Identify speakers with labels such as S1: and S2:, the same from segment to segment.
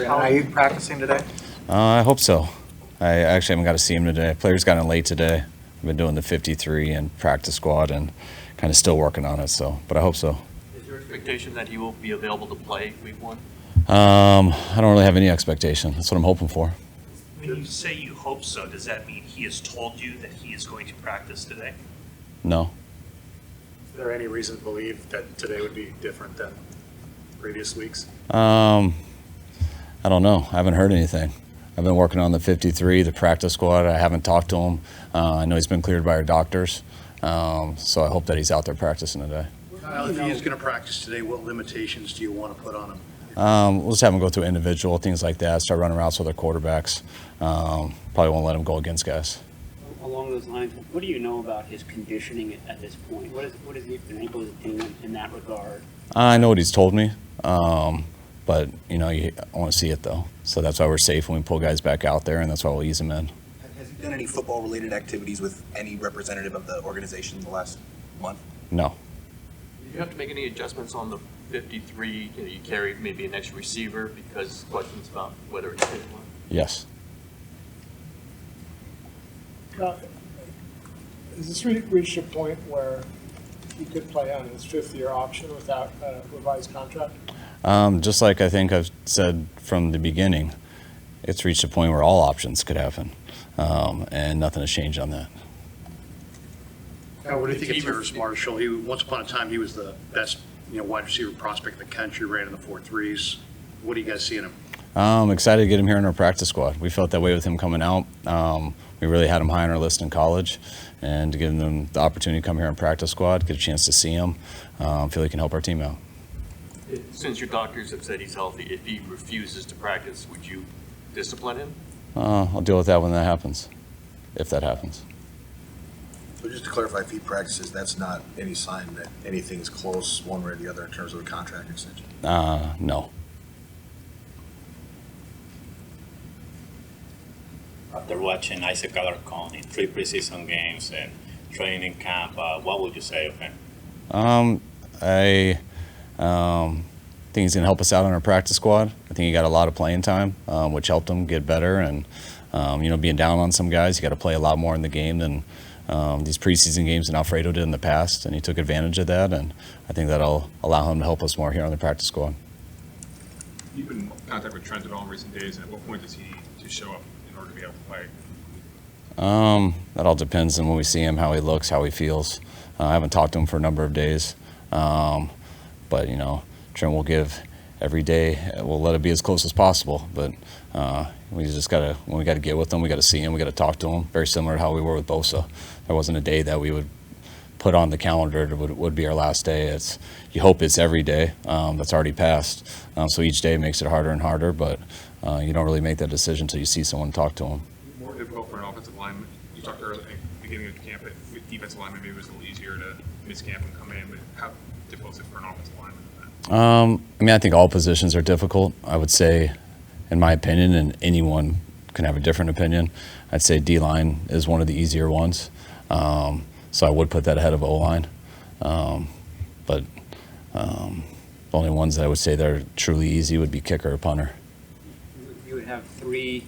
S1: Are you practicing today?
S2: I hope so. I actually haven't got to see him today. Players got in late today. I've been doing the 53 and practice squad and kind of still working on it. But I hope so.
S3: Is your expectation that he will be available to play week 1?
S2: I don't really have any expectation. That's what I'm hoping for.
S4: When you say you hope so, does that mean he has told you that he is going to practice today?
S2: No.
S5: Is there any reason to believe that today would be different than previous weeks?
S2: I don't know. I haven't heard anything. I've been working on the 53, the practice squad. I haven't talked to him. I know he's been cleared by our doctors. So I hope that he's out there practicing today.
S6: Kyle, if he is going to practice today, what limitations do you want to put on him?
S2: We'll just have him go through individual things like that, start running routes with our quarterbacks. Probably won't let him go against guys.
S7: Along those lines, what do you know about his conditioning at this point? What has he been able to do in that regard?
S2: I know what he's told me, but I want to see it though. So that's why we're safe when we pull guys back out there, and that's why we'll ease them in.
S1: Has he done any football-related activities with any representative of the organization in the last month?
S2: No.
S3: Did you have to make any adjustments on the 53? You carried maybe an extra receiver because questions about whether it's hit one?
S2: Yes.
S8: Has this reached a point where he could play on his fifth-year option without a revised contract?
S2: Just like I think I've said from the beginning, it's reached a point where all options could happen, and nothing has changed on that.
S6: What do you think of Terrace Marshall? Once upon a time, he was the best wide receiver prospect in the country, ran in the 4.3s. What do you guys see in him?
S2: I'm excited to get him here in our practice squad. We felt that way with him coming out. We really had him high on our list in college, and to give him the opportunity to come here in practice squad, get a chance to see him, feel he can help our team out.
S3: Since your doctors have said he's healthy, if he refuses to practice, would you discipline him?
S2: I'll deal with that when that happens, if that happens.
S9: So just to clarify, if he practices, that's not any sign that anything's close one way or the other in terms of a contract extension?
S2: No.
S10: After watching Isaac Alarcon in 3 preseason games and training camp, what would you say of him?
S2: I think he's going to help us out on our practice squad. I think he got a lot of playing time, which helped him get better. And, being down on some guys, you got to play a lot more in the game than these preseason games that Alfredo did in the past. And he took advantage of that. And I think that'll allow him to help us more here on the practice squad.
S11: You've been in contact with Trent at all in recent days, and at what point does he need to show up in order to be able to play?
S2: That all depends on when we see him, how he looks, how he feels. I haven't talked to him for a number of days. But, Trent will give every day. We'll let it be as close as possible. But we just got to, when we got to get with him, we got to see him, we got to talk to him. Very similar to how we were with Bosa. There wasn't a day that we would put on the calendar that would be our last day. You hope it's every day. That's already passed. So each day makes it harder and harder, but you don't really make that decision until you see someone and talk to them.
S11: More difficult for an offensive lineman. You talked earlier at the beginning of camp that with defensive linemen maybe it was a little easier to miss camp and come in, but how difficult is it for an offensive lineman?
S2: I think all positions are difficult. I would say, in my opinion, and anyone can have a different opinion, I'd say D-line is one of the easier ones. So I would put that ahead of O-line. But the only ones that I would say that are truly easy would be kicker or punter.
S7: You would have 3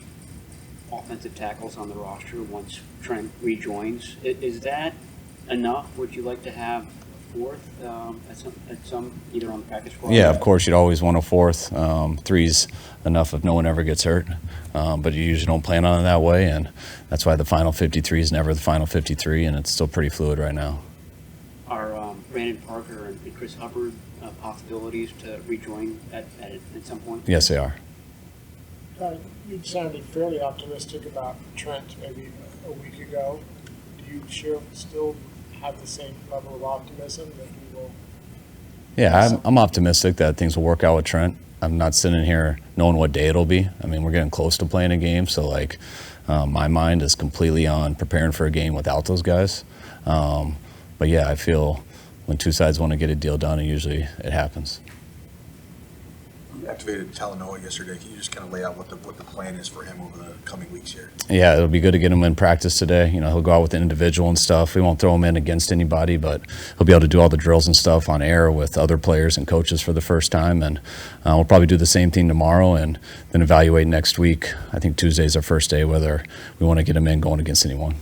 S7: offensive tackles on the roster once Trent rejoins. Is that enough? Would you like to have a 4th at some either on the practice squad?
S2: Yeah, of course you'd always want a 4th. 3's enough if no one ever gets hurt. But you usually don't plan on it that way, and that's why the final 53 is never the final 53, and it's still pretty fluid right now.
S7: Are Brandon Parker and Chris Hubbard possibilities to rejoin at some point?
S2: Yes, they are.
S8: You sounded fairly optimistic about Trent maybe a week ago. Do you still have the same level of optimism that he will?
S2: Yeah, I'm optimistic that things will work out with Trent. I'm not sitting here knowing what day it'll be. I mean, we're getting close to playing a game, so my mind is completely on preparing for a game without those guys. But yeah, I feel when two sides want to get a deal done, usually it happens.
S9: You activated Talanoa yesterday. Can you just kind of lay out what the plan is for him over the coming weeks here?
S2: Yeah, it'll be good to get him in practice today. You know, he'll go out with the individual and stuff. We won't throw him in against anybody, but he'll be able to do all the drills and stuff on air with other players and coaches for the first time. And we'll probably do the same thing tomorrow and then evaluate next week. I think Tuesday's our first day, whether we want to get him in going against anyone.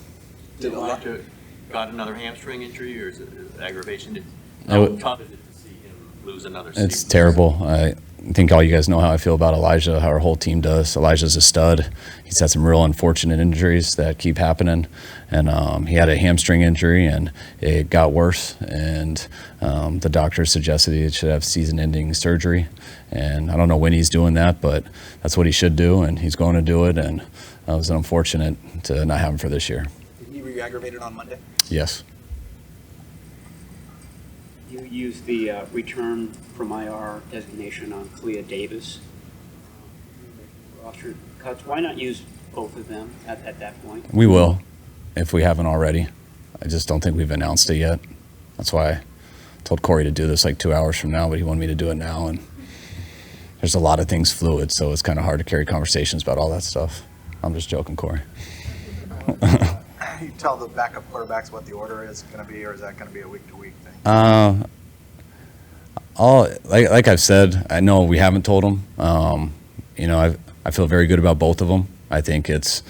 S3: Did Elijah got another hamstring injury, or is it aggravation?
S2: How
S3: tough is it to see him lose another
S2: It's
S3: season?
S2: terrible. I think all you guys know how I feel about Elijah, how our whole team does. Elijah's a stud. He's had some real unfortunate injuries that keep happening. And he had a hamstring injury, and it got worse. And the doctor suggested he should have season-ending surgery. And I don't know when he's doing that, but that's what he should do, and he's going to do it. And it was unfortunate to not have him for this year.
S1: Did he re-aggravated on Monday?
S2: Yes.
S7: You used the return from IR designation on Clea Davis. Roster cuts. Why not use both of them at that point?
S2: We will, if we haven't already. I just don't think we've announced it yet. That's why I told Corey to do this like 2 hours from now, but he wanted me to do it now. And there's a lot of things fluid, so it's kind of hard to carry conversations about all that stuff. I'm just joking, Corey.
S1: You tell the backup quarterbacks what the order is going to be, or is that going to be a week-to-week thing?
S2: Like I've said, I know we haven't told them. I feel very good about both of them. I think it's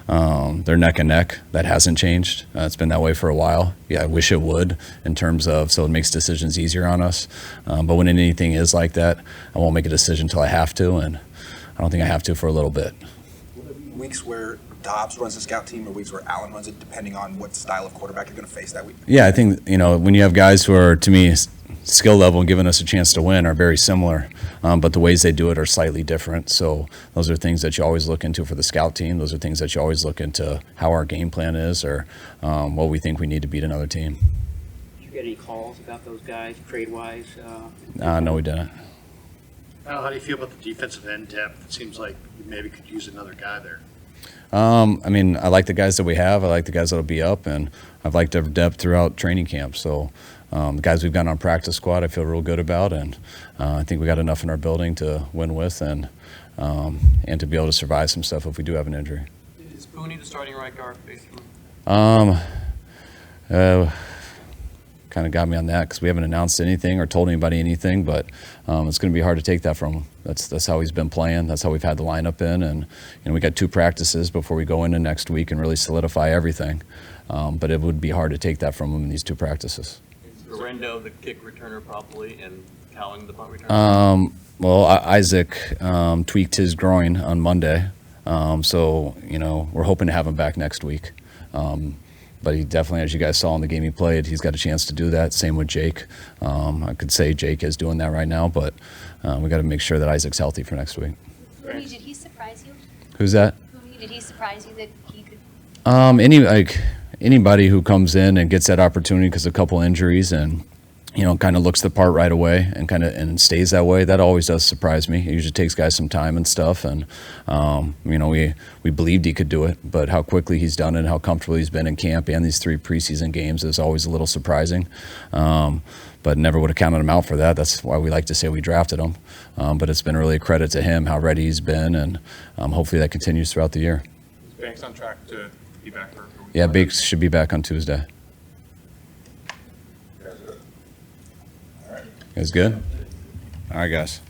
S2: they're neck and neck. That hasn't changed. It's been that way for a while. Yeah, I wish it would in terms of so it makes decisions easier on us. But when anything is like that, I won't make a decision until I have to, and I don't think I have to for a little bit.
S1: Weeks where Dobbs runs the scout team, or weeks where Allen runs it, depending on what style of quarterback you're going to face that week?
S2: Yeah, I think, when you have guys who are, to me, skill level and giving us a chance to win are very similar, but the ways they do it are slightly different. So those are things that you always look into for the scout team. Those are things that you always look into how our game plan is or what we think we need to beat another team.
S7: Did you get any calls about those guys, trade-wise?
S2: No, we didn't.
S6: How do you feel about the defensive end depth? It seems like you maybe could use another guy there.
S2: I like the guys that we have. I like the guys that'll be up, and I've liked their depth throughout training camp. So the guys we've got on practice squad, I feel real good about, and I think we got enough in our building to win with and to be able to survive some stuff if we do have an injury.
S3: Is Booney the starting right guard, basically?
S2: Kind of got me on that because we haven't announced anything or told anybody anything, but it's going to be hard to take that from him. That's how he's been playing. That's how we've had the lineup in, and we got 2 practices before we go into next week and really solidify everything. But it would be hard to take that from him in these 2 practices.
S3: Is Arendo the kick returner probably, and Cowling the punt returner?
S2: Well, Isaac tweaked his groin on Monday, so we're hoping to have him back next week. But he definitely, as you guys saw in the game he played, he's got a chance to do that. Same with Jake. I could say Jake is doing that right now, but we got to make sure that Isaac's healthy for next week.
S12: Booney, did he surprise you?
S2: Who's that?
S12: Booney, did he surprise you that he could?
S2: Anybody who comes in and gets that opportunity because of a couple injuries and kind of looks the part right away and stays that way. That always does surprise me. It usually takes guys some time and stuff, and we believed he could do it, but how quickly he's done it, and how comfortable he's been in camp and these 3 preseason games is always a little surprising. But never would have counted him out for that. That's why we like to say we drafted him. But it's been really a credit to him how ready he's been, and hopefully that continues throughout the year.
S11: Is Banks on track to be back for?
S2: Yeah, Banks should be back on Tuesday. You guys good? All right, guys.